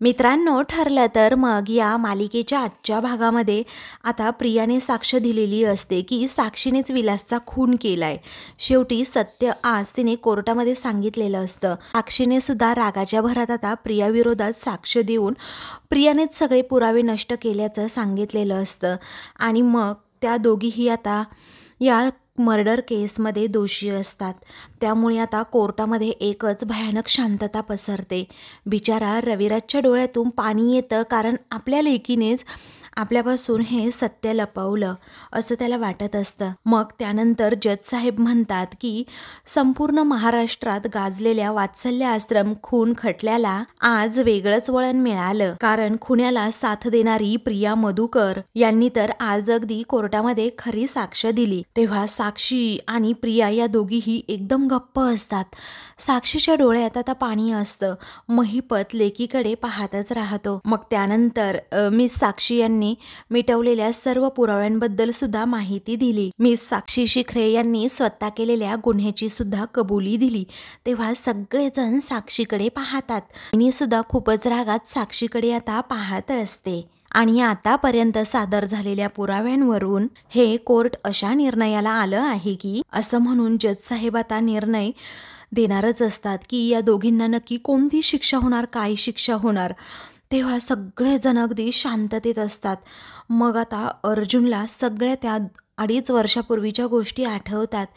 मित्रांनो, ठरलं तर मग या मालिकेच्या आजच्या भागामध्ये आता प्रियाने साक्ष दिलेली असते की साक्षीनेच विलासचा खून केलाय। शेवटी सत्य आज तिने कोर्टामध्ये सांगितलेलं असतं। साक्षीने सुद्धा रागाच्या भरात आता प्रियाविरोधात साक्ष देऊन प्रियानेच सगळे पुरावे नष्ट केल्याचं सांगितलेलं असतं आणि मग त्या दोघीही आता या मर्डर केसमध्ये दोषी असतात। त्यामुळे आता कोर्टामध्ये एकच भयानक शांतता पसरते। बिचारा रविराजच्या डोळ्यातून पाणी येतं, कारण आपल्या लेकीनेच आपल्यापासून हे सत्य लपवलं असं त्याला वाटत असतं। मग त्यानंतर जज साहेब म्हणतात की संपूर्ण महाराष्ट्रात गाजलेल्या वात्सल्य आश्रम खून खटल्याला आज वेगळंच वळण मिळालं, कारण खुन्याला साथ देणारी प्रिया मधुकर यांनी तर आज अगदी कोर्टामध्ये खरी साक्ष दिली। तेव्हा साक्षी आणि प्रिया या दोघीही एकदम गप्प असतात। साक्षीच्या डोळ्यात आता पाणी असतं। महिपत लेकीकडे पाहतच राहतो। मग त्यानंतर मिस साक्षी यांनी मिटवलेल्या सर्व पुराव्यांबद्दल सुद्धा माहिती दिली। मिस साक्षी शिखरे यांनी स्वतः केलेल्या गुन्ह्याची सुद्धा कबुली दिली। तेव्हा सगळेजण साक्षीकडे पाहतात। तिने सुद्धा खूपच रागात साक्षीकडे आता पाहत असते आणि आतापर्यंत सादर झालेल्या पुराव्यांवरून हे कोर्ट अशा निर्णयाला आलं आहे की असं म्हणून जज साहेब आता निर्णय देणारच असतात की या दोघींना नक्की कोणती शिक्षा होणार, काय शिक्षा होणार। तेव्हा सगळेजण अगदी शांततेत असतात। मग आता अर्जुनला सगळ्या त्या 2.5 वर्षापूर्वीच्या गोष्टी आठवतात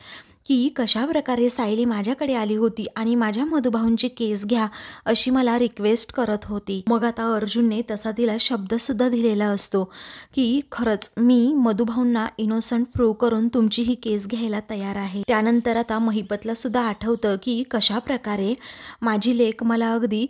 की कशा प्रकारे सायली माझ्याकडे आली होती आणि माझ्या मधुभाऊंची केस घ्या अशी मला रिक्वेस्ट करत होती। मग आता अर्जुनने तसा तिला शब्दसुद्धा दिलेला असतो की खरंच मी मधुभाऊंना इनोसंट प्रूव्ह करून तुमची ही केस घ्यायला तयार आहे। त्यानंतर आता महिपतला सुद्धा आठवतं की कशा प्रकारे माझी लेक मला अगदी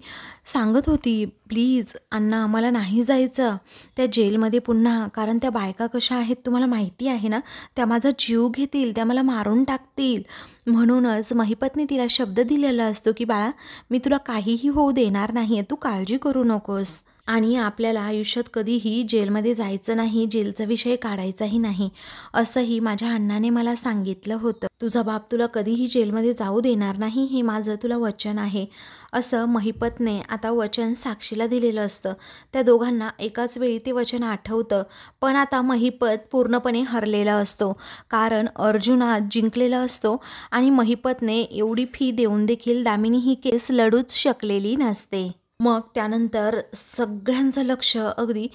सांगत होती, प्लीज अण्णा मला नाही जायचं त्या जेलमध्ये पुन्हा, कारण त्या बायका कशा आहेत तुम्हाला माहिती आहे ना, त्या माझा जीव घेतील, त्या मला मारून टाकतील। म्हणूनच महिपतने तिला शब्द दिलेला असतो की बाळा मी तुला काहीही होऊ देणार नाही, तू काळजी करू नकोस आणि आपल्याला आयुष्यात कधीही जेलमध्ये जायचं नाही, जेलचा विषय काढायचाही नाही असंही माझ्या अण्णाने मला सांगितलं होतं। तुझा बाप तुला कधीही जेलमध्ये जाऊ देणार नाही, हे माझं तुला वचन आहे असं महिपतने आता वचन साक्षीला दिलेलं असतं। त्या दोघांना एकाच वेळी ते वचन आठवतं, पण आता महिपत पूर्णपणे हरलेला असतो, कारण अर्जुन आज जिंकलेला असतो आणि महिपतने एवढी फी देऊन देखील दामिनी ही केस लढूच शकलेली नसते। मग त्यानंतर सगळ्यांचं लक्ष अगदी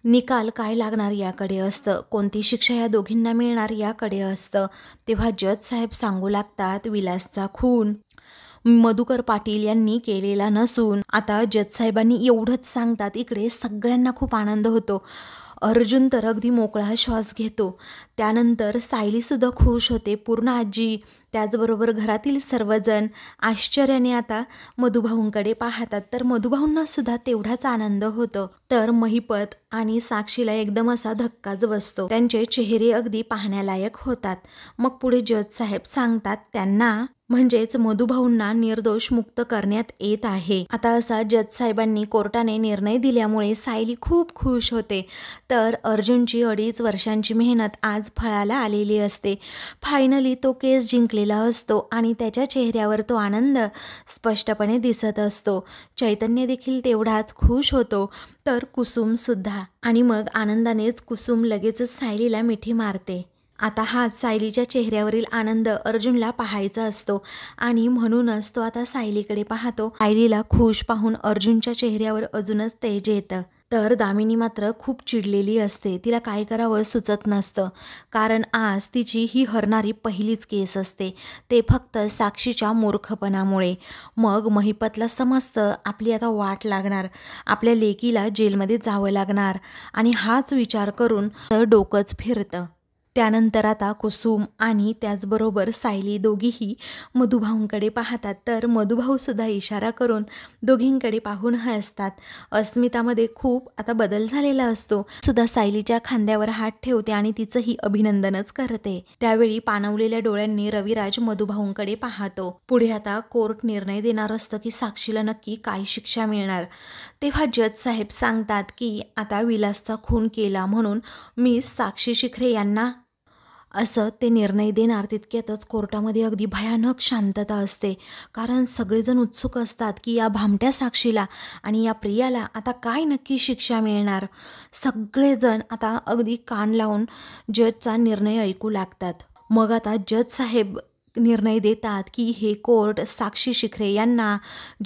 निकाल काय लागणार याकडे असतं, कोणती शिक्षा या दोघींना मिळणार याकडे असतं। तेव्हा जज साहेब सांगू लागतात विलासचा खून मधुकर पाटील यांनी केलेला नसून आता जज साहेबांनी एवढंच सांगतात, इकडे सगळ्यांना खूप आनंद होतो। अर्जुन तर अगदी मोकळा श्वास घेतो। त्यानंतर सायलीसुद्धा खुश होते, पूर्ण आजी त्याचबरोबर घरातील सर्वजण आश्चर्याने आता मधुभाऊंकडे पाहतात, तर मधुभाऊंना सुद्धा तेवढाच आनंद होतो। तर महिपत आणि साक्षीला एकदम असा धक्काच बसतो, त्यांचे चेहरे अगदी पाहण्यालायक होतात। मग पुढे जज साहेब सांगतात त्यांना म्हणजेच मधुभाऊंना निर्दोष मुक्त करण्यात येत आहे। आता असा जज साहेबांनी कोर्टाने निर्णय दिल्यामुळे सायली खूप खुश होते। तर अर्जुनची 2.5 वर्षांची मेहनत आज फळाला आलेली असते। फायनली तो केस जिंकलेला असतो आणि त्याच्या चेहऱ्यावर तो आनंद स्पष्टपणे दिसत असतो। चैतन्य देखील तेवढाच खुश होतो, तर कुसुम सुद्धा। आणि मग आनंदानेच कुसुम लगेचच सायलीला मिठी मारते। आता हा सायलीच्या चेहऱ्यावरील आनंद अर्जुनला पाहायचा असतो आणि म्हणूनच तो आता सायलीकडे पाहतो। सायलीला खुश पाहून अर्जुनच्या चेहऱ्यावर अजूनच तेज येतं। तर दामिनी मात्र खूप चिडलेली असते, तिला काय करावं सुचत नसतं, कारण आज तिची ही हरणारी पहिलीच केस असते, ते फक्त साक्षीच्या मूर्खपणामुळे। मग महिपतला समजतं आपली आता वाट लागणार, आपल्या लेकीला जेलमध्ये जावं लागणार आणि हाच विचार करून डोकंच फिरतं। त्यानंतर आता कुसुम आणि त्याचबरोबर सायली दोघीही मधुभाऊंकडे पाहतात, तर मधुभाऊसुद्धा इशारा करून दोघींकडे पाहून हसतात। अस्मितामध्ये खूप आता बदल झालेला असतो, सुद्धा सायलीच्या खांद्यावर हात ठेवते आणि तिचंही अभिनंदनच करते। त्यावेळी पाणवलेल्या डोळ्यांनी रविराज मधुभाऊंकडे पाहतो। पुढे आता कोर्ट निर्णय देणार असतं की साक्षीला नक्की काय शिक्षा मिळणार। तेव्हा जज साहेब सांगतात की आता विलासचा खून केला म्हणून मिस साक्षी शिखरे यांना असं ते निर्णय देणार तितक्यातच कोर्टामध्ये अगदी भयानक शांतता असते. कारण सगळेजण उत्सुक असतात की या भामट्या साक्षीला आणि या प्रियाला आता काय नक्की शिक्षा मिळणार. सगळेजण आता अगदी कान लावून जजचा निर्णय ऐकू लागतात. मग आता जज साहेब निर्णय देतात की हे कोर्ट साक्षी शिखरे यांना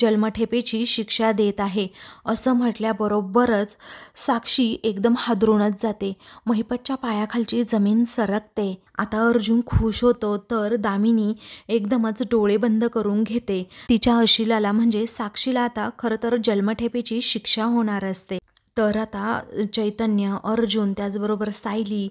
जन्मठेपेची शिक्षा देत आहे. असं म्हटल्याबरोबरच साक्षी एकदम हादरूनच जाते. महिपतच्या पायाखालची जमीन सरकते. आता अर्जुन खुश होतो तर दामिनी एकदमच डोळे बंद करून घेते. तिच्या अशिलाला म्हणजे साक्षीला आता खरं तर जन्मठेपेची शिक्षा होणार असते. तर आता चैतन्य, अर्जुन, त्याचबरोबर सायली,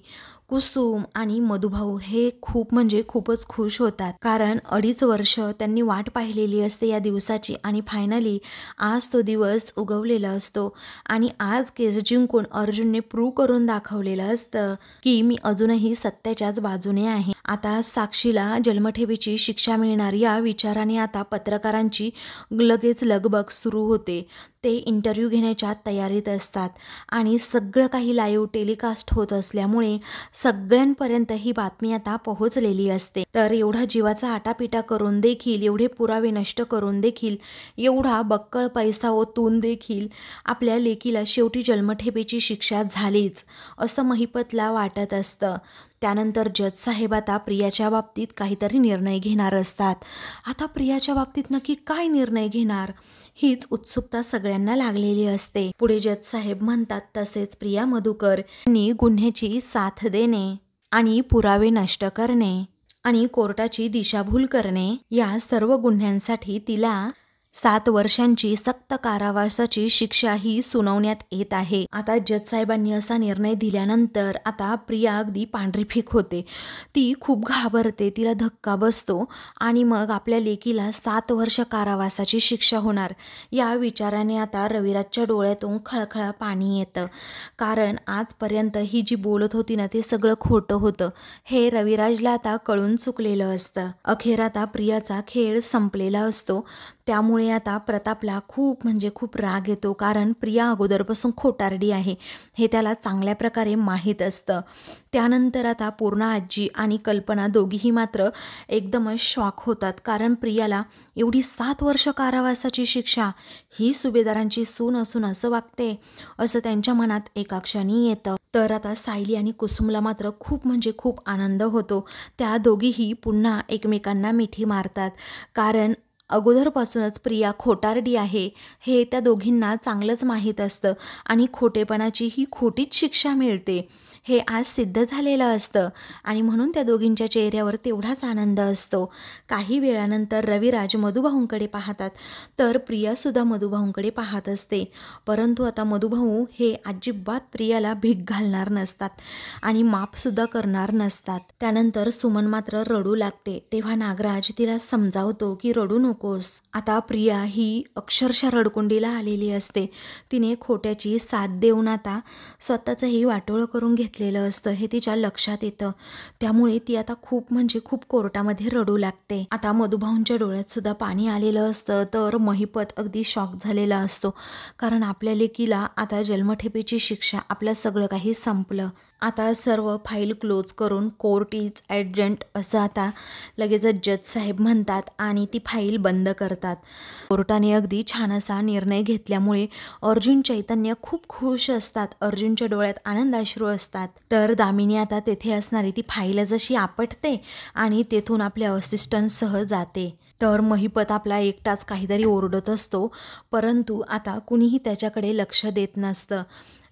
कुसुम आणि मधुभाऊ हे खूप म्हणजे खूपच खुश होतात. कारण 2.5 वर्ष त्यांनी वाट पाहिलेली असते या दिवसाची आणि फायनली आज तो दिवस उगवलेला असतो. आणि आज केस जिंकून अर्जुनने प्रूव्ह करून दाखवलेलं असतं की मी अजूनही सत्याच्याच बाजूने आहे. आता साक्षीला जन्मठेपेची शिक्षा मिळणार या विचाराने आता पत्रकारांची लगेच लगबग सुरू होते. ते इंटरव्ह्यू घेण्याच्या तयारीत असतात आणि सगळं काही लाईव्ह टेलिकास्ट होत असल्यामुळे सगळ्यांपर्यंत ही बातमी आता पोहोचलेली असते. तर एवढा जीवाचा आटापिटा करून देखील, एवढे पुरावे नष्ट करून देखील, एवढा बक्कळ पैसा ओतून देखील आपल्या लेकीला शेवटी जन्मठेपेची शिक्षा झालीच असं महिपतला वाटत असतं. त्यानंतर जज साहेब आता प्रियाच्या बाबतीत काहीतरी निर्णय घेणार असतात. आता प्रियाच्या बाबतीत नक्की काय निर्णय घेणार हीच उत्सुकता सगळ्यांना लागलेली असते. पुढे जज साहेब म्हणतात तसेच प्रिया मधुकर यांनी गुन्ह्याची साथ देणे आणि पुरावे नष्ट करणे आणि कोर्टाची दिशाभूल करणे या सर्व गुन्ह्यांसाठी तिला 7 वर्षांची सक्त कारावासाची शिक्षा ही सुनावण्यात येत आहे. आता जज साहेबांनी असा निर्णय दिल्यानंतर आता प्रिया अगदी पांढरीफिक होते. ती खूप घाबरते, तिला धक्का बसतो आणि मग आपल्या लेकीला 7 वर्ष कारावासाची शिक्षा होणार या विचाराने आता रविराजच्या डोळ्यातून खळखळा पाणी येतं. कारण आजपर्यंत ही जी बोलत होती ना ते सगळं खोटं होतं हे रविराजला आता कळून चुकलेलं असतं. अखेर आता प्रियाचा खेळ संपलेला असतो. त्यामुळे आता प्रतापला खूप म्हणजे खूप राग येतो. कारण प्रिया अगोदरपासून खोटारडी आहे हे त्याला चांगल्या प्रकारे माहीत असतं. त्यानंतर आता पूर्णा आजी आणि कल्पना दोघीही मात्र एकदमच शॉक होतात. कारण प्रियाला एवढी 7 वर्ष कारावासाची शिक्षा, ही सुभेदारांची सून असून असं वागते असं त्यांच्या मनात एका क्षणी येतं. तर आता सायली आणि कुसुमला मात्र खूप म्हणजे खूप आनंद होतो. त्या दोघीही पुन्हा एकमेकांना मिठी मारतात. कारण अगोदरपासूनच प्रिया खोटारडी आहे हे त्या दोघींना चांगलंच माहीत असतं आणि खोटेपणाची ही खोटीच शिक्षा मिळते हे आज सिद्ध झालेलं असतं आणि म्हणून त्या दोघींच्या चेहऱ्यावर तेवढाच आनंद असतो. काही वेळानंतर रविराज मधुभाऊंकडे पाहतात तर प्रियासुद्धा मधुभाऊंकडे पाहत असते. परंतु आता मधुभाऊ हे अजिबात प्रियाला भीक घालणार नसतात आणि माफसुद्धा करणार नसतात. त्यानंतर सुमन मात्र रडू लागते. तेव्हा नागराज तिला समजावतो की रडू नकोस. आता प्रिया ही अक्षरशः रडकुंडीला आलेली असते. तिने खोट्याची साथ देऊन आता स्वतःचंही वाटोळं करून घेतलेलं असतं हे तिच्या लक्षात येतं. त्यामुळे ती आता खूप म्हणजे खूप कोर्टामध्ये रडू लागते. आता मधुभाऊंच्या डोळ्यात सुद्धा पाणी आलेलं असतं. तर महिपत अगदी शॉक झालेला असतो. कारण आपल्या लेकीला आता जन्मठेपेची शिक्षा, आपलं सगळं काही संपलं. आता सर्व फाईल क्लोज करून कोर्ट इज ॲडजंट असं आता लगेचच जज साहेब म्हणतात आणि ती फाईल बंद करतात. कोर्टाने अगदी छान असा निर्णय घेतल्यामुळे अर्जुन, चैतन्य खूप खुश असतात. अर्जुनच्या डोळ्यात आनंदाश्रू असतात. तर दामिनी आता तेथे असणारी ती फाईल जशी आपटते आणि तेथून आपल्या असिस्टंटसह जाते. तर महिपत आपला एकटाच काहीतरी ओरडत असतो. परंतु आता कुणीही त्याच्याकडे लक्ष देत नसतं.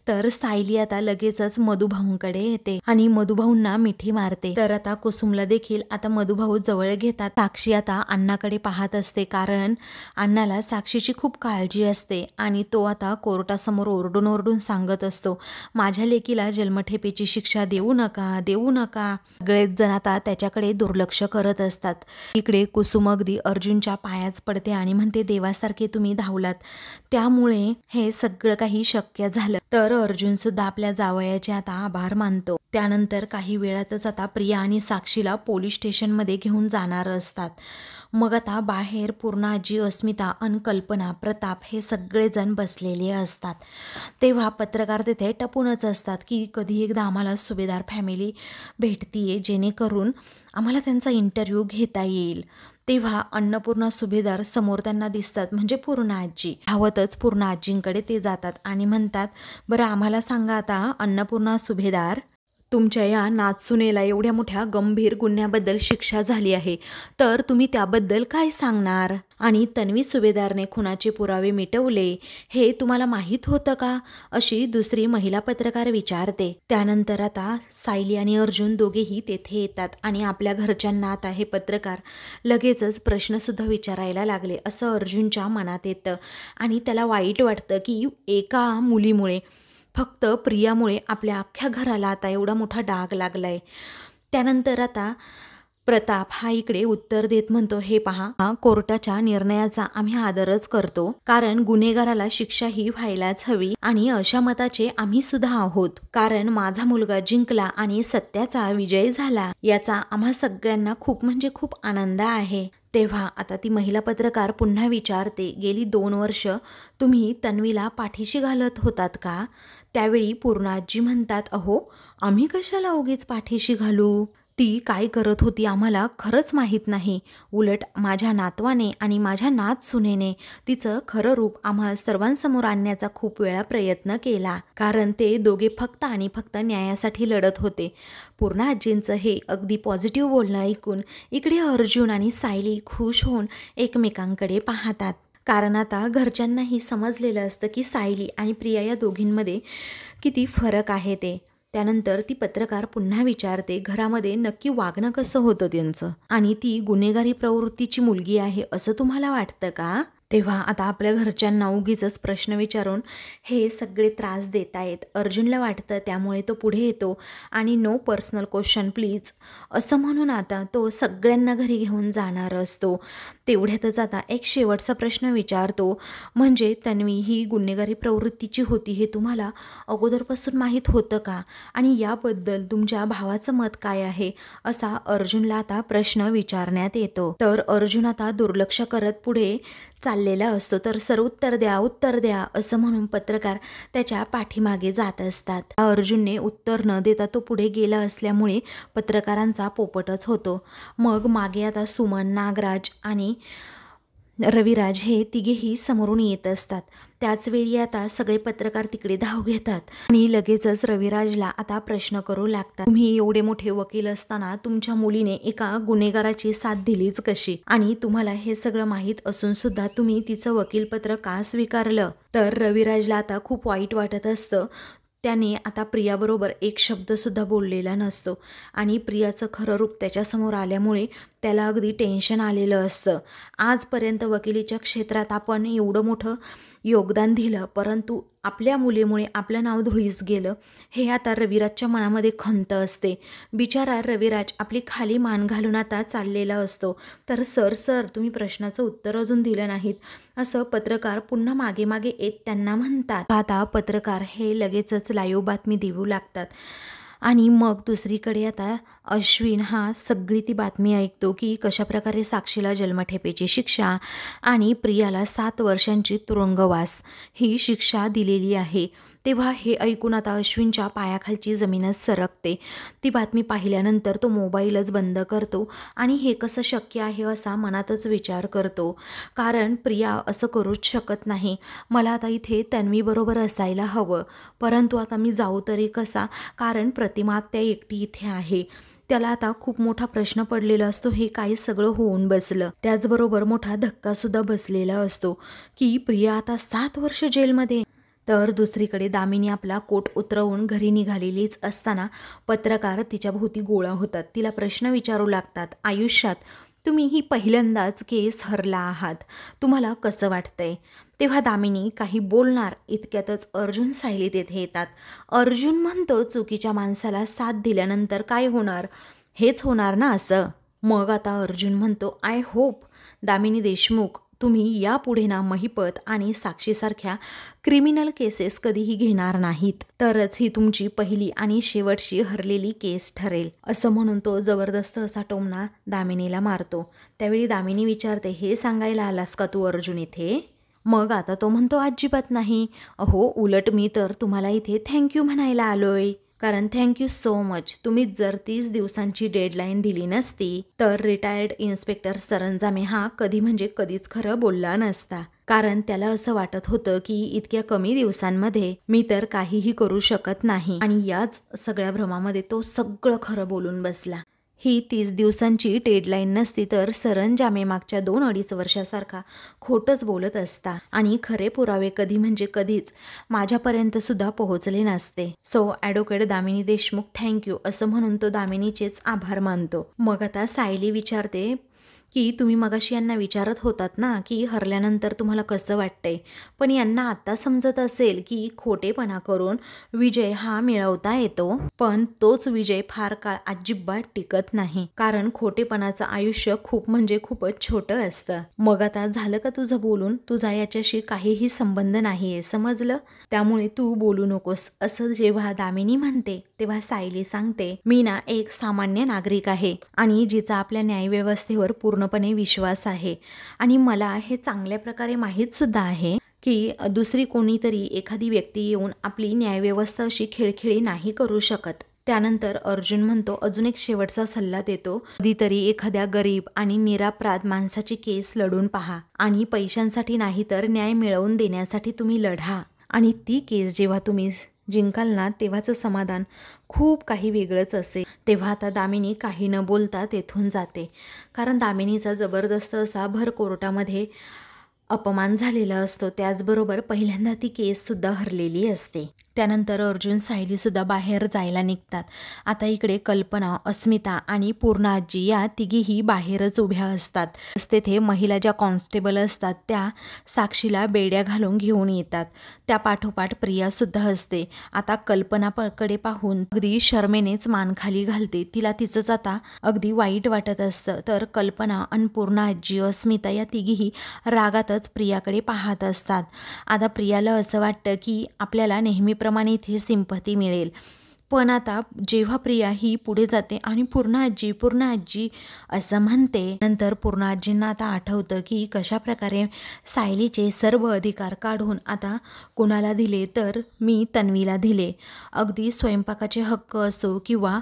तर सायली आता लगेचच मधुभाऊंकडे येते आणि मधुभाऊंना मिठी मारते. तर आता कुसुमला देखील आता मधुभाऊ जवळ घेतात. साक्षी आता अण्णाकडे पाहत असते कारण अण्णाला साक्षीची खूप काळजी असते आणि तो आता कोर्टासमोर ओरडून ओरडून सांगत असतो, माझ्या लेकीला जन्मठेपेची शिक्षा देऊ नका, देऊ नका. सगळेच जण आता त्याच्याकडे दुर्लक्ष करत असतात. इकडे कुसुम अगदी अर्जुनच्या पायाच पडते आणि म्हणते, देवासारखे तुम्ही धावलात. त्यामुळे हे सगळं काही शक्य झालं. तर अर्जुन सुद्धा आपल्या जावयाचे आता आभार मानतो. त्यानंतर काही वेळातच आता प्रिया आणि साक्षीला पोलीस स्टेशनमध्ये घेऊन जाणार असतात. मग आता बाहेर पूर्ण आजी, अस्मिता, कल्पना, प्रताप हे सगळेजण बसलेले असतात. तेव्हा पत्रकार तिथे टपूनच असतात की कधी एकदा आम्हाला सुभेदार फॅमिली भेटतीये जेणेकरून आम्हाला त्यांचा इंटरव्ह्यू घेता येईल. तेव्हा अन्नपूर्णा सुभेदार समोर त्यांना दिसतात, म्हणजे पूर्ण आजी. धावतच पूर्ण आजींकडे ते जातात आणि म्हणतात, बरं आम्हाला सांगा आता अन्नपूर्णा सुभेदार, तुमच्या या नाचसुनेला एवढ्या मोठ्या गंभीर गुन्ह्याबद्दल शिक्षा झाली आहे, तर तुम्ही त्याबद्दल काय सांगणार? आणि तन्वी सुभेदारने खुनाचे पुरावे मिटवले हे तुम्हाला माहीत होतं का? अशी दुसरी महिला पत्रकार विचारते. त्यानंतर आता सायली आणि अर्जुन दोघेही तेथे येतात आणि आपल्या घरच्यांना आता हे पत्रकार लगेचच प्रश्नसुद्धा विचारायला लागले असं अर्जुनच्या मनात येतं आणि त्याला वाईट वाटतं की एका मुलीमुळे, फक्त प्रियामुळे आपल्या अख्ख्या घराला आता एवढा मोठा डाग लागलाय. त्यानंतर आता प्रताप हा इकडे उत्तर देत म्हणतो, हे पहा, कोर्टाच्या निर्णयाचा आम्ही आदरच करतो, कारण गुन्हेगाराला शिक्षा ही व्हायलाच हवी आणि अशा मताचे आम्ही सुद्धा आहोत. कारण माझा मुलगा जिंकला आणि सत्याचा विजय झाला याचा आम्हा सगळ्यांना खूप म्हणजे खूप आनंद आहे. तेव्हा आता ती महिला पत्रकार पुन्हा विचारते, गेली 2 वर्ष तुम्ही तन्वीला पाठीशी घालत होतात का? त्यावेळी पूर्णाजी म्हणतात, अहो आम्ही कशाला उगीच पाठीशी घालू? ती काय करत होती आम्हाला खरंच माहीत नाही. उलट माझ्या नातवाने आणि माझ्या नातसुनेने तिचं खरं रूप आम्हा सर्वांसमोर आणण्याचा खूप वेळा प्रयत्न केला, कारण ते दोघे फक्त आणि फक्त न्यायासाठी लढत होते. पूर्णाजींचं हे अगदी पॉझिटिव्ह बोलणं ऐकून इकडे अर्जुन आणि सायली खुश होऊन एकमेकांकडे पाहतात. कारण आता घरच्यांनाही समजलेलं असतं की सायली आणि प्रिया या दोघींमध्ये किती फरक आहे ते. त्यानंतर ती पत्रकार पुन्हा विचारते, घरामध्ये नक्की वागणं कसं होतं त्यांचं, आणि ती गुन्हेगारी प्रवृत्तीची मुलगी आहे असं तुम्हाला वाटतं का? तेव्हा आता आपल्या घरच्यांना उगीच प्रश्न विचारून हे सगळे त्रास देत आहेत. अर्जुनला वाटतं, त्यामुळे तो पुढे येतो आणि नो पर्सनल क्वेश्चन प्लीज असं म्हणून आता तो सगळ्यांना घरी घेऊन जाणार असतो. तेवढ्यातच आता एक शेवटचा प्रश्न विचारतो, म्हणजे तन्वी ही गुन्हेगारी प्रवृत्तीची होती हे तुम्हाला अगोदरपासून माहीत होतं का? आणि याबद्दल तुमच्या भावाचं मत काय आहे? असा अर्जुनला आता प्रश्न विचारण्यात येतो. तर अर्जुन आता दुर्लक्ष करत पुढे चाललेला असतो. तर सर उत्तर द्या असं म्हणून पत्रकार त्याच्या पाठीमागे जात असतात. अर्जुनने उत्तर न देता तो पुढे गेला असल्यामुळे पत्रकारांचा पोपटच होतो. मग मागे आता सुमन, नागराज आणि रविराज हे तिघेही समोरून येत असतात. त्याचवेळी आता सगळे पत्रकार तिकडे धाव घेतात आणि लगेचच रविराजला आता प्रश्न करू लागतात, तुम्ही एवढे मोठे वकील असताना तुमच्या मुलीने एका गुन्हेगाराची साथ दिलीच कशी? आणि तुम्हाला हे सगळं माहीत असून सुद्धा तुम्ही तिचं वकीलपत्र का स्वीकारलं? तर रविराजला आता खूप वाईट वाटत असतं. त्याने आता प्रियाबरोबर एक शब्दसुद्धा बोललेला नसतो आणि प्रियाचं खरं रूप त्याच्यासमोर आल्यामुळे त्याला अगदी टेन्शन आलेलं असतं. आजपर्यंत वकिलीच्या क्षेत्रात आपण एवढं मोठं योगदान दिलं, परंतु आपल्या मुलीमुळे आपलं नाव धुळीस गेलं हे आता रविराजच्या मनामध्ये खंत असते. बिचारा रविराज आपली खाली मान घालून आता चाललेला असतो. तर सर तुम्ही प्रश्नाचं उत्तर अजून दिलं नाहीत असं पत्रकार पुन्हा मागे मागे येत त्यांना म्हणतात. आता पत्रकार हे लगेचच लाईव्ह बातमी देऊ लागतात आणि मग दुसरीकडे आता अश्विन हा सगळी ती बातमी ऐकतो की कशाप्रकारे साक्षीला जन्मठेपेची शिक्षा आणि प्रियाला 7 वर्षांची तुरुंगवास ही शिक्षा दिलेली आहे. तेव्हा हे ऐकून आता अश्विनच्या पायाखालची जमीनच सरकते. ती बातमी पाहिल्यानंतर तो मोबाईलच बंद करतो आणि हे कसं शक्य आहे असा मनातच विचार करतो, कारण प्रिया असं करूच शकत नाही. मला आता इथे तन्वीबरोबर असायला हवं, परंतु आता मी जाऊ तरी कसा, कारण प्रतिमा त्या एकटी इथे आहे. त्याला आता खूप मोठा प्रश्न पडलेला असतो, हे काही सगळं होऊन बसलं. त्याचबरोबर मोठा धक्कासुद्धा बसलेला असतो की प्रिया आता 7 वर्ष जेलमध्ये. तर दुसरीकडे दामिनी आपला कोट उतरवून घरी निघालेलीच असताना पत्रकार तिच्या भोवती गोळा होतात. तिला प्रश्न विचारू लागतात, आयुष्यात तुम्ही ही पहिल्यांदाच केस हरला आहात, तुम्हाला कसं वाटतंय? तेव्हा दामिनी काही बोलणार इतक्यातच अर्जुन सायली तेथे येतात. अर्जुन म्हणतो, चुकीच्या माणसाला साथ दिल्यानंतर काय होणार? हेच होणार ना असं. मग आता अर्जुन म्हणतो, आय होप दामिनी देशमुख तुम्ही यापुढे ना महिपत आणि साक्षीसारख्या क्रिमिनल केसेस कधीही घेणार नाहीत, तरच ही तुमची पहिली आणि शेवटची हरलेली केस ठरेल, असं म्हणून तो जबरदस्त असा टोमणा दामिनीला मारतो. त्यावेळी दामिनी विचारते, हे सांगायला आलास का तू अर्जुन इथे? मग आता तो म्हणतो, अजिबात नाही. अहो, उलट मी तर तुम्हाला इथे थँक्यू म्हणायला आलोय. कारण थँक्यू सो मच. तुम्ही जर 30 दिवसांची डेडलाईन दिली नसती तर रिटायर्ड इन्स्पेक्टर सरंजामे हा कधी म्हणजे कधीच खरं बोलला नसता. कारण त्याला असं वाटत होतं की इतक्या कमी दिवसांमध्ये मी तर काहीही करू शकत नाही. आणि याच सगळ्या भ्रमामध्ये तो सगळं खरं बोलून बसला. ही 30 दिवसांची डेडलाईन नसती तर सरंजामे मागच्या 2-2.5 वर्षासारखा खोटंच बोलत असता आणि खरे पुरावे कधी म्हणजे कधीच माझ्यापर्यंत सुद्धा पोहोचले नसते. So advocate Damini Deshmukh thank you असं म्हणून तो दामिनीचेच आभार मानतो. मग आता सायली विचारते की तुम्ही मगाशी यांना विचारत होतात ना की हरल्यानंतर तुम्हाला कसं वाटतंय, पण यांना आता समजत असेल की खोटेपणा करून विजय हा मिळवता येतो, पण तोच विजय फार काळ अजिबात टिकत नाही. कारण खोटेपणाचं आयुष्य खूप म्हणजे खूपच छोटं असतं. मग आता झालं का तुझं बोलून? तुझा याच्याशी काहीही संबंध नाहीये, समजलं? त्यामुळे तू बोलू नकोस, असं जेव्हा दामिनी म्हणते तेव्हा सायली सांगते, मी ना एक सामान्य नागरिक आहे आणि जिचा आपल्या न्यायव्यवस्थेवर पूर्णपणे विश्वास आहे. आणि मला हे चांगल्या प्रकारे माहीत सुद्धा आहे की दुसरी कोणीतरी एखादी व्यक्ती येऊन आपली न्यायव्यवस्था अशी खिळखिळी नाही करू शकत. त्यानंतर अर्जुन म्हणतो, अजून एक शेवटचा सल्ला देतो, कधीतरी एखाद्या गरीब आणि निरापराध माणसाची केस लढून पहा आणि पैशांसाठी नाही तर न्याय मिळवून देण्यासाठी तुम्ही लढा. आणि ती केस जेव्हा तुम्ही जिंकाल ना तेव्हाचं समाधान खूप काही वेगळंच असेल. तेव्हा आता दामिनी काही न बोलता तेथून जाते. कारण दामिनीचा जबरदस्त असा भर कोर्टामध्ये अपमान झालेला असतो. त्याचबरोबर पहिल्यांदा ती केससुद्धा हरलेली असते. त्यानंतर अर्जुन सायलीसुद्धा बाहेर जायला निघतात. आता इकडे कल्पना, अस्मिता आणि पूर्णा आजी या तिघीही बाहेरच उभ्या असतात. तेथे महिला ज्या कॉन्स्टेबल असतात त्या साक्षीला बेड्या घालून घेऊन येतात. त्या पाठोपाठ प्रियासुद्धा असते. आता कल्पनाकडे पाहून अगदी शर्मेनेच मान खाली घालते. तिला तिचंच आता अगदी वाईट वाटत असतं. तर कल्पना आणि पूर्णा आजी, अस्मिता या तिघीही रागातच प्रियाकडे पाहत असतात. आता प्रियाला असं वाटतं की आपल्याला नेहमीप्रमाणे इथे सिंपती मिळेल. पण आता जेव्हा प्रिया ही पुढे जाते आणि पूर्णा आजी असं म्हणते, नंतर पूर्णा आजींना आता आठवतं की कशा प्रकारे सायलीचे सर्व अधिकार काढून आता कोणाला दिले तर मी तन्वीला दिले. अगदी स्वयंपाकाचे हक्क असो किंवा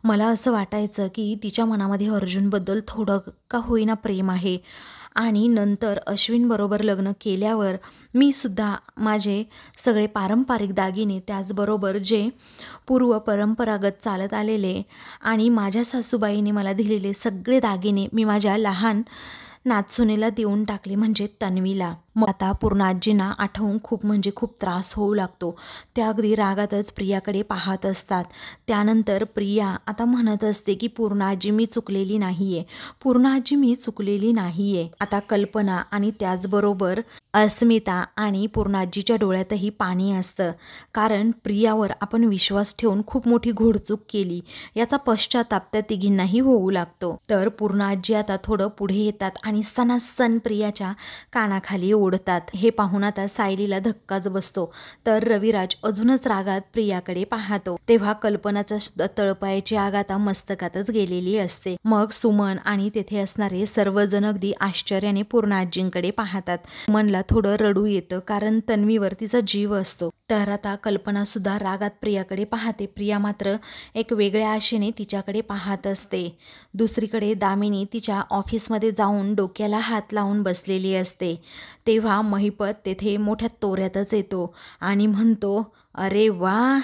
मला असं वाटायचं की तिच्या मनामध्ये अर्जुनबद्दल थोडं का होईना प्रेम आहे. आणि नंतर अश्विनबरोबर लग्न केल्यावर मी सुद्धा माझे सगळे पारंपरिक दागिने, त्याचबरोबर जे परंपरागत चालत आलेले आणि माझ्या सासूबाईने मला दिलेले सगळे दागिने मी माझ्या लहान नाचुनेला देऊन टाकले, म्हणजे तन्वीला. मग आता पूर्णा आजींना आठवून खूप म्हणजे खूप त्रास होऊ लागतो. त्या अगदी रागातच प्रियाकडे पाहत असतात. त्यानंतर प्रिया आता म्हणत असते की पूर्णा आजी मी चुकलेली नाहीये. आता कल्पना आणि त्याचबरोबर अस्मिता आणि पूर्णा आजीच्या डोळ्यातही पाणी असतं. कारण प्रियावर आपण विश्वास ठेवून खूप मोठी घोडचूक केली याचा पश्चाताप त्या तिघींनाही होऊ लागतो. तर पूर्णा आजी आता थोडं पुढे येतात आणि सणासण प्रियाच्या कानाखाली ओढतात. हे पाहून आता सायलीला धक्काच बसतो. तर रविराज अजूनच रागात प्रियाकडे पाहतो. तेव्हा कल्पनाचा तळपायाची आग आता मस्तकातच गेलेली असते. मग सुमन आणि तेथे असणारे सर्वजण अगदी आश्चर्याने पूर्णा आजींकडे पाहतात. सुमनला थोडं रडू येतं कारण तन्वीवर तिचा जीव असतो. तर आता कल्पना सुद्धा रागात प्रियाकडे पाहते. प्रिया मात्र एक वेगळ्या आशेने तिच्याकडे पाहत असते. दुसरीकडे दामिनी तिच्या ऑफिसमध्ये जाऊन डोक्याला हात लावून बसलेली असते. तेव्हा महिपत तेथे मोठ्या तोऱ्यातच येतो आणि म्हणतो, अरे वा,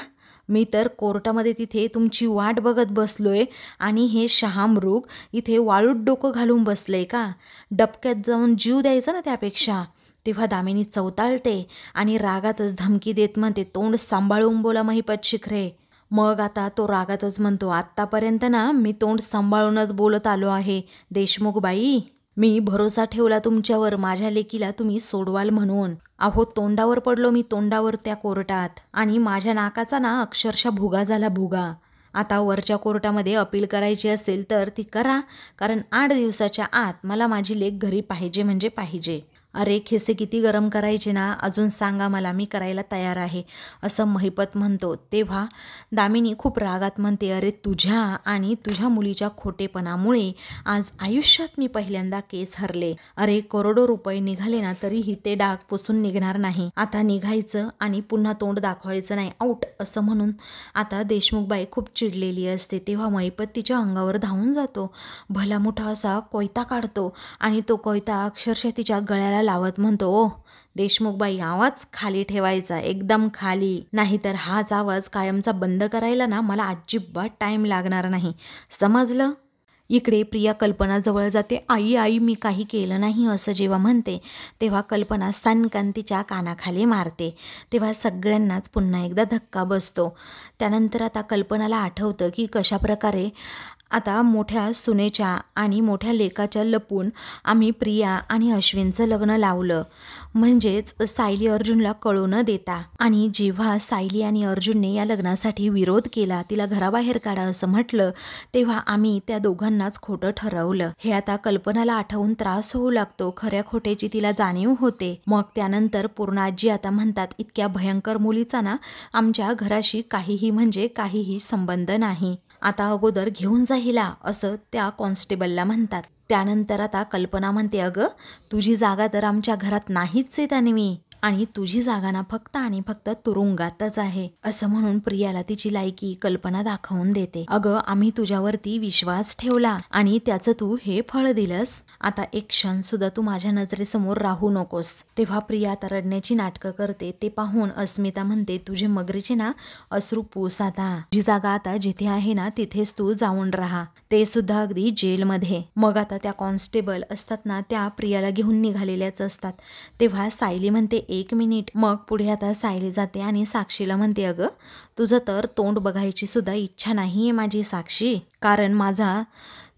मी तर कोर्टामध्ये तिथे तुमची वाट बघत बसलोय आणि हे शहामृग इथे वाळूत डोकं घालून बसलंय का? डबक्यात जाऊन जीव द्यायचा ना त्यापेक्षा. तेव्हा दामिनी चवताळते आणि रागातच धमकी देत म्हणते, तोंड सांभाळून बोला महिपत शिखरे. मग आता तो रागातच म्हणतो, आत्तापर्यंत ना मी तोंड सांभाळूनच बोलत आलो आहे देशमुख बाई. मी भरोसा ठेवला तुमच्यावर, माझ्या लेकीला तुम्ही सोडवाल म्हणून. अहो, तोंडावर पडलो मी, तोंडावर त्या कोर्टात, आणि माझ्या नाकाचा ना अक्षरशः भुगा झाला, भुगा. आता वरच्या कोर्टामध्ये अपील करायची असेल तर ती करा, कारण 8 दिवसाच्या आत मला माझी लेक घरी पाहिजे म्हणजे पाहिजे. अरे खेसे किती गरम करायचे ना, अजून सांगा मला, मी करायला तयार आहे, असं महिपत म्हणतो. तेव्हा दामिनी खूप रागात म्हणते, अरे तुझ्या आणि तुझ्या मुलीच्या खोटेपणामुळे आज आयुष्यात मी पहिल्यांदा केस हरले. अरे करोडो रुपये निघाले ना तरीही ते डाग पुसून निघणार नाही. आता निघायचं आणि पुन्हा तोंड दाखवायचं नाही, आऊट, असं म्हणून आता देशमुखबाई खूप चिडलेली असते. तेव्हा महिपत तिच्या अंगावर धावून जातो, भला मोठा असा कोयता काढतो आणि तो कोयता अक्षरशः तिच्या गळ्याला लावत म्हणतो, ओ देशमुखबाई, आवाज खाली ठेवायचा, एकदम खाली, नाहीतर हाच आवाज कायमचा बंद करायला ना मला अजिबात टाईम लागणार नाही, समजलं. इकडे प्रिया कल्पनाजवळ जाते. आई आई मी काही केलं नाही असं जेव्हा म्हणते तेव्हा कल्पना सनकन तिच्या कानाखाली मारते. तेव्हा सगळ्यांनाच पुन्हा एकदा धक्का बसतो. त्यानंतर आता कल्पनाला आठवतं की कशाप्रकारे आता मोठ्या सुनेच्या आणि मोठ्या लेकाच्या लपून आम्ही प्रिया आणि अश्विनचं लग्न लावलं, म्हणजेच सायली अर्जुनला कळू न देता. आणि जेव्हा सायली आणि अर्जुनने या लग्नासाठी विरोध केला, तिला घराबाहेर काढा असं म्हटलं, तेव्हा आम्ही त्या दोघांनाच खोटं ठरवलं. हे आता कल्पनाला आठवून त्रास होऊ लागतो. खऱ्या खोट्याची तिला जाणीव होते. मग त्यानंतर पूर्णाजी आता म्हणतात, इतक्या भयंकर मुलीचा ना आमच्या घराशी काहीही म्हणजे काहीही संबंध नाही. आता अगोदर घेऊन जा हिला, असं त्या कॉन्स्टेबलला म्हणतात. त्यानंतर आता कल्पना म्हणते, अगं तुझी जागा तर आमच्या घरात नाहीच आहे तन्वी, आणि तुझी जागा ना फक्त आणि फक्त तुरुंगातच आहे, असं म्हणून प्रियाला तिची लायकी कल्पना दाखवून देते. अगं आम्ही तुझ्यावरती विश्वास ठेवला आणि त्याचं तू हे फळ दिलंस. आता एक क्षण सुद्धा तू माझ्या नजरेसमोर राहू नकोस. तेव्हा प्रिया आता रडण्याची नाटकं करते. ते पाहून अस्मिता म्हणते, तुझे मगरीचे ना अश्रू पुस आता. तुझी जागा आता जिथे आहे ना तिथेच तू जाऊन राहा, ते सुद्धा अगदी जेलमध्ये. मग आता त्या कॉन्स्टेबल असतात ना त्या प्रियाला घेऊन निघालेल्याच असतात. तेव्हा सायली म्हणते, एक मिनिट. मग पुढे आता सायली जाते आणि साक्षीला म्हणते, अगं तुझं तर तोंड बघायची सुद्धा इच्छा नाहीये माझी साक्षी, कारण माझा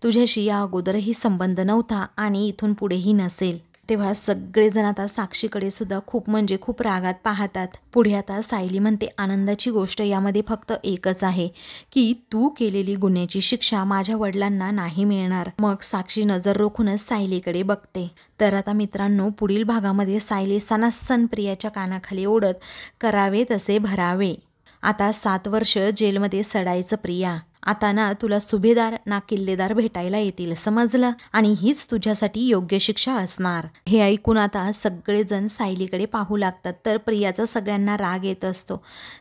तुझ्याशी या अगोदरही संबंध नव्हता आणि इथून पुढेही नसेल. तेव्हा सगळेजण आता साक्षीकडे सुद्धा खूप म्हणजे खूप रागात पाहतात. पुढे आता सायली म्हणते, आनंदाची गोष्ट यामध्ये फक्त एकच आहे की तू केलेली गुन्ह्याची शिक्षा माझ्या वडिलांना नाही मिळणार. मग साक्षी नजर रोखूनच सायलीकडे बघते. तर आता मित्रांनो, पुढील भागामध्ये सायली सनासन प्रियाच्या कानाखाली ओढत करावे तसे भरावे. आता 7 वर्ष जेलमध्ये सडायचं प्रिया, आता ना तुला सुभेदार ना किल्लेदार भेटायला येतील, समजलं, आणि हीच तुझ्यासाठी योग्य शिक्षा असणार. हे ऐकून आता सगळेजण सायलीकडे पाहू लागतात. तर प्रियाचा सगळ्यांना राग येत असतो.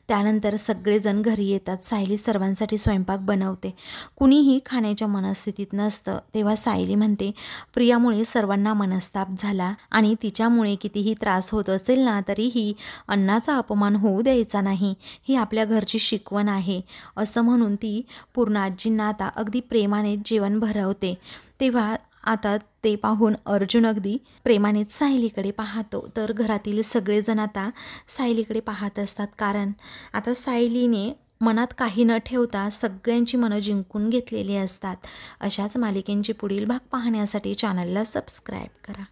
त्यानंतर सगळेजण घरी येतात. सायली सर्वांसाठी स्वयंपाक बनवते. कुणीही खाण्याच्या मनस्थितीत नसतं. तेव्हा सायली म्हणते, प्रियामुळे सर्वांना मनस्ताप झाला आणि तिच्यामुळे कितीही त्रास होत असेल ना तरीही अन्नाचा अपमान होऊ द्यायचा नाही, ही आपल्या घरची शिकवण आहे, असं म्हणून ती पूर्ण आजींना आता अगदी प्रेमाने जेवण भरवते. तेव्हा आता ते पाहून अर्जुन अगदी प्रेमाने सायलीकडे पाहतो. तर घरातील सगळेजण आता सायलीकडे पाहत असतात, कारण आता सायलीने मनात काही न ठेवता सगळ्यांची मनं जिंकून घेतलेली असतात. अशाच मालिकेंची पुढील भाग पाहण्यासाठी चॅनलला सबस्क्राईब करा.